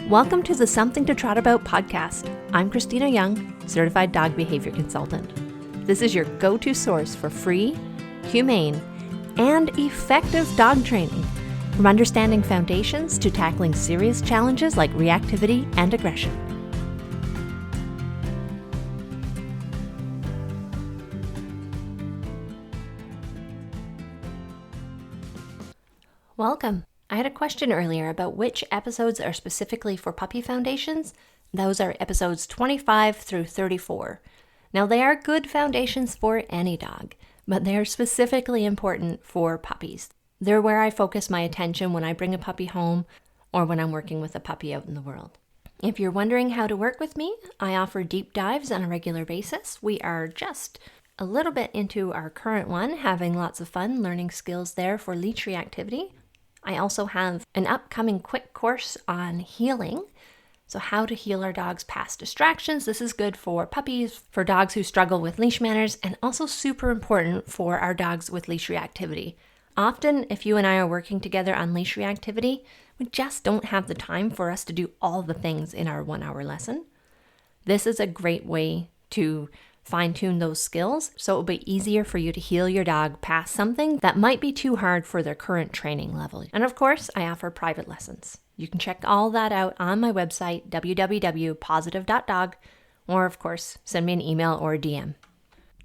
Welcome to the Something to Trot About podcast. I'm Christina Young, Certified Dog Behavior Consultant. This is your go-to source for free, humane, and effective dog training, from understanding foundations to tackling serious challenges like reactivity and aggression. Welcome. I had a question earlier about which episodes are specifically for puppy foundations. Those are episodes 25 through 34. Now, they are good foundations for any dog, but they are specifically important for puppies. They're where I focus my attention when I bring a puppy home or when I'm working with a puppy out in the world. If you're wondering how to work with me, I offer deep dives on a regular basis. We are just a little bit into our current one, having lots of fun learning skills there for leash reactivity. I also have an upcoming quick course on healing. So how to heal our dogs past distractions. This is good for puppies, for dogs who struggle with leash manners, and also super important for our dogs with leash reactivity. Often, if you and I are working together on leash reactivity, we just don't have the time for us to do all the things in our 1-hour lesson. This is a great way to fine-tune those skills, so it will be easier for you to heal your dog past something that might be too hard for their current training level. And of course, I offer private lessons. You can check all that out on my website, www.positive.dog, or of course, send me an email or a DM.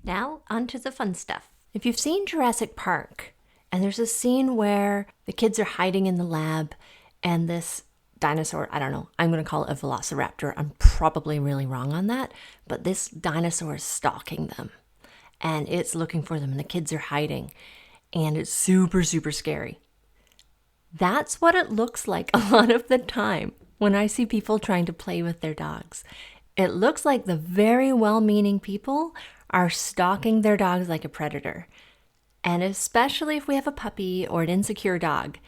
Now, on to the fun stuff. If you've seen Jurassic Park, and there's a scene where the kids are hiding in the lab, and this dinosaur, I don't know, I'm going to call it a velociraptor. I'm probably really wrong on that, but this dinosaur is stalking them and it's looking for them and the kids are hiding and it's super, super scary. That's what it looks like a lot of the time when I see people trying to play with their dogs. It looks like the very well-meaning people are stalking their dogs like a predator. And especially if we have a puppy or an insecure dog,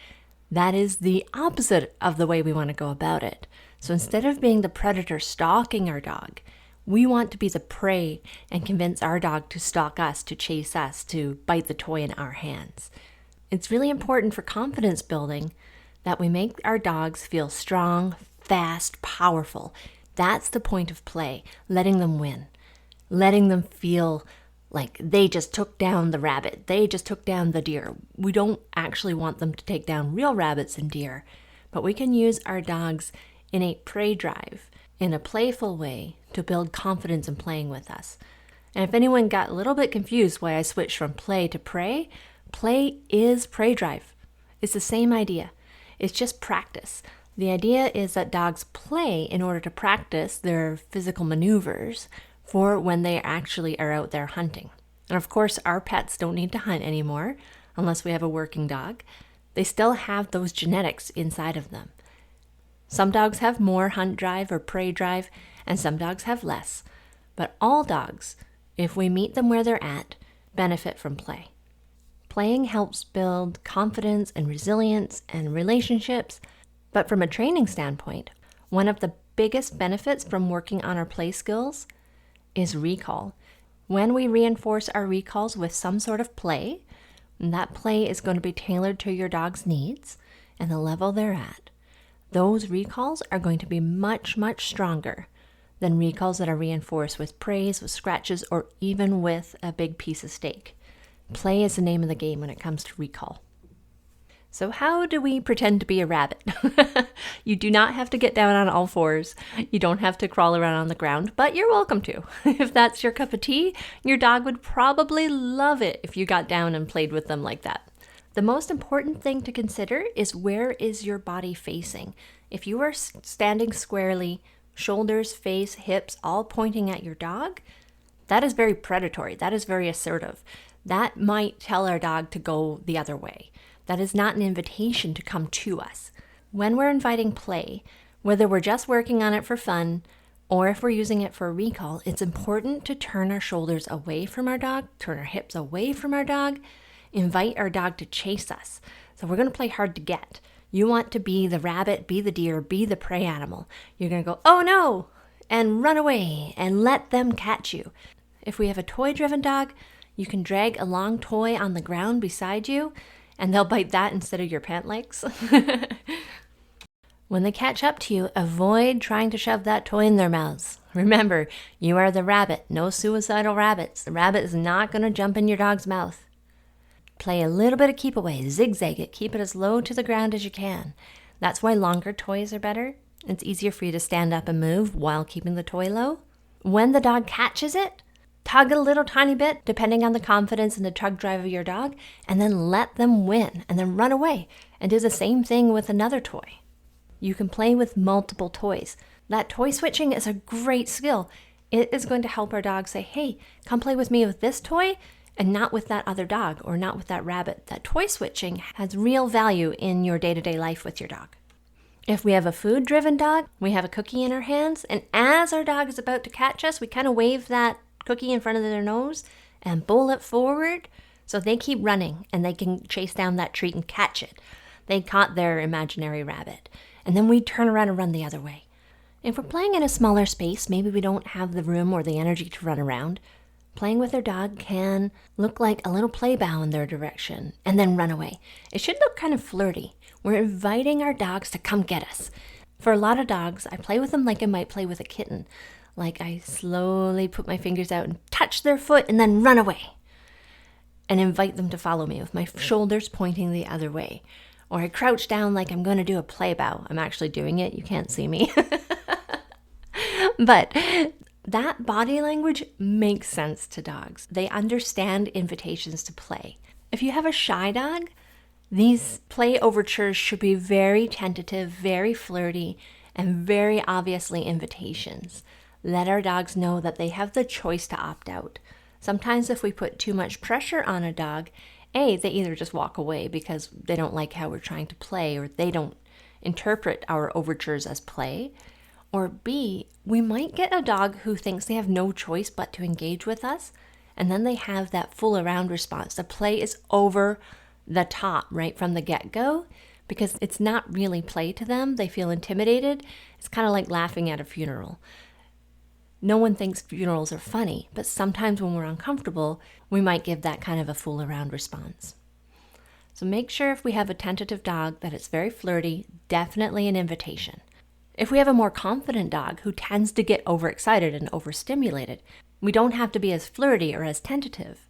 that is the opposite of the way we want to go about it. So instead of being the predator stalking our dog, we want to be the prey and convince our dog to stalk us, to chase us, to bite the toy in our hands. It's really important for confidence building that we make our dogs feel strong, fast, powerful. That's the point of play, letting them win, letting them feel like they just took down the rabbit, they just took down the deer. We don't actually want them to take down real rabbits and deer, but we can use our dog's innate prey drive in a playful way to build confidence in playing with us. And if anyone got a little bit confused why I switched from play to prey, play is prey drive. It's the same idea. It's just practice. The idea is that dogs play in order to practice their physical maneuvers for when they actually are out there hunting. And of course, our pets don't need to hunt anymore unless we have a working dog. They still have those genetics inside of them. Some dogs have more hunt drive or prey drive, and some dogs have less. But all dogs, if we meet them where they're at, benefit from play. Playing helps build confidence and resilience and relationships. But from a training standpoint, one of the biggest benefits from working on our play skills is recall. When we reinforce our recalls with some sort of play, and that play is going to be tailored to your dog's needs and the level they're at, those recalls are going to be much, much stronger than recalls that are reinforced with praise, with scratches, or even with a big piece of steak. Play is the name of the game when it comes to recall. So how do we pretend to be a rabbit? You do not have to get down on all fours. You don't have to crawl around on the ground, but you're welcome to. If that's your cup of tea, your dog would probably love it if you got down and played with them like that. The most important thing to consider is, where is your body facing? If you are standing squarely, shoulders, face, hips, all pointing at your dog, that is very predatory. That is very assertive. That might tell our dog to go the other way. That is not an invitation to come to us. When we're inviting play, whether we're just working on it for fun or if we're using it for a recall, it's important to turn our shoulders away from our dog, turn our hips away from our dog, invite our dog to chase us. So we're going to play hard to get. You want to be the rabbit, be the deer, be the prey animal. You're going to go, oh no, and run away and let them catch you. If we have a toy-driven dog, you can drag a long toy on the ground beside you and they'll bite that instead of your pant legs. When they catch up to you, avoid trying to shove that toy in their mouths. Remember, you are the rabbit, no suicidal rabbits. The rabbit is not going to jump in your dog's mouth. Play a little bit of keep away, zigzag it, keep it as low to the ground as you can. That's why longer toys are better. It's easier for you to stand up and move while keeping the toy low. When the dog catches it, tug a little tiny bit, depending on the confidence and the tug drive of your dog, and then let them win, and then run away, and do the same thing with another toy. You can play with multiple toys. That toy switching is a great skill. It is going to help our dog say, hey, come play with me with this toy and not with that other dog or not with that rabbit. That toy switching has real value in your day-to-day life with your dog. If we have a food-driven dog, we have a cookie in our hands, and as our dog is about to catch us, we kind of wave that cookie in front of their nose and bowl it forward so they keep running and they can chase down that treat and catch it. They caught their imaginary rabbit. And then we turn around and run the other way. If we're playing in a smaller space, maybe we don't have the room or the energy to run around, playing with their dog can look like a little play bow in their direction and then run away. It should look kind of flirty. We're inviting our dogs to come get us. For a lot of dogs, I play with them like I might play with a kitten. Like I slowly put my fingers out and touch their foot and then run away. And invite them to follow me with my shoulders pointing the other way. Or I crouch down like I'm going to do a play bow. I'm actually doing it. You can't see me. But that body language makes sense to dogs. They understand invitations to play. If you have a shy dog, these play overtures should be very tentative, very flirty, and very obviously invitations. Let our dogs know that they have the choice to opt out. Sometimes if we put too much pressure on a dog, they either just walk away because they don't like how we're trying to play or they don't interpret our overtures as play. Or B, we might get a dog who thinks they have no choice but to engage with us, and then they have that fool around response. The play is over the top right from the get-go because it's not really play to them. They feel intimidated. It's kind of like laughing at a funeral. No one thinks funerals are funny, but sometimes when we're uncomfortable, we might give that kind of a fool around response. So make sure if we have a tentative dog that it's very flirty, definitely an invitation. If we have a more confident dog who tends to get overexcited and overstimulated, we don't have to be as flirty or as tentative.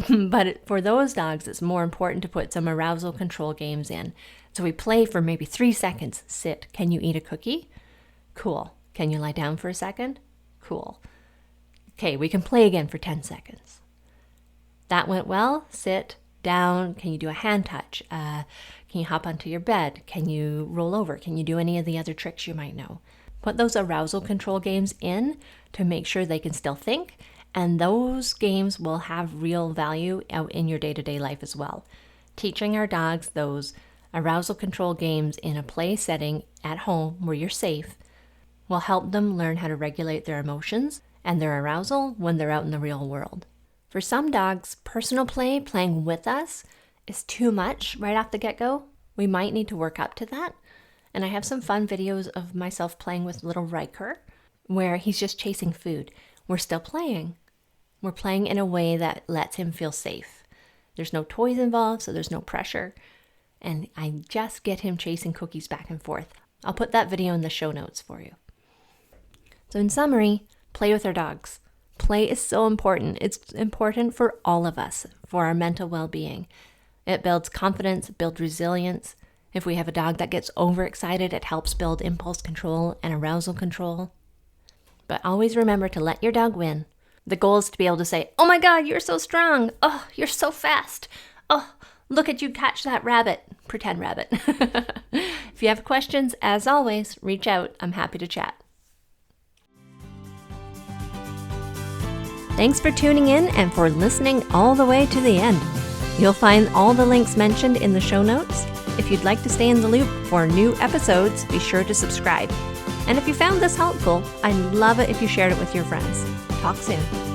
But for those dogs, it's more important to put some arousal control games in. So we play for maybe 3 seconds. Sit. Can you eat a cookie? Cool. Can you lie down for a second? Cool. Okay, we can play again for 10 seconds. That went well. Sit down. Can you do a hand touch? Can you hop onto your bed? Can you roll over? Can you do any of the other tricks you might know? Put those arousal control games in to make sure they can still think, and those games will have real value out in your day-to-day life as well. Teaching our dogs those arousal control games in a play setting at home where you're safe will help them learn how to regulate their emotions and their arousal when they're out in the real world. For some dogs, personal play, playing with us, is too much right off the get-go. We might need to work up to that. And I have some fun videos of myself playing with little Riker where he's just chasing food. We're still playing. We're playing in a way that lets him feel safe. There's no toys involved, so there's no pressure. And I just get him chasing cookies back and forth. I'll put that video in the show notes for you. So in summary, play with our dogs. Play is so important. It's important for all of us, for our mental well-being. It builds confidence, it builds resilience. If we have a dog that gets overexcited, it helps build impulse control and arousal control. But always remember to let your dog win. The goal is to be able to say, oh my God, you're so strong. Oh, you're so fast. Oh, look at you catch that rabbit. Pretend rabbit. If you have questions, as always, reach out. I'm happy to chat. Thanks for tuning in and for listening all the way to the end. You'll find all the links mentioned in the show notes. If you'd like to stay in the loop for new episodes, be sure to subscribe. And if you found this helpful, I'd love it if you shared it with your friends. Talk soon.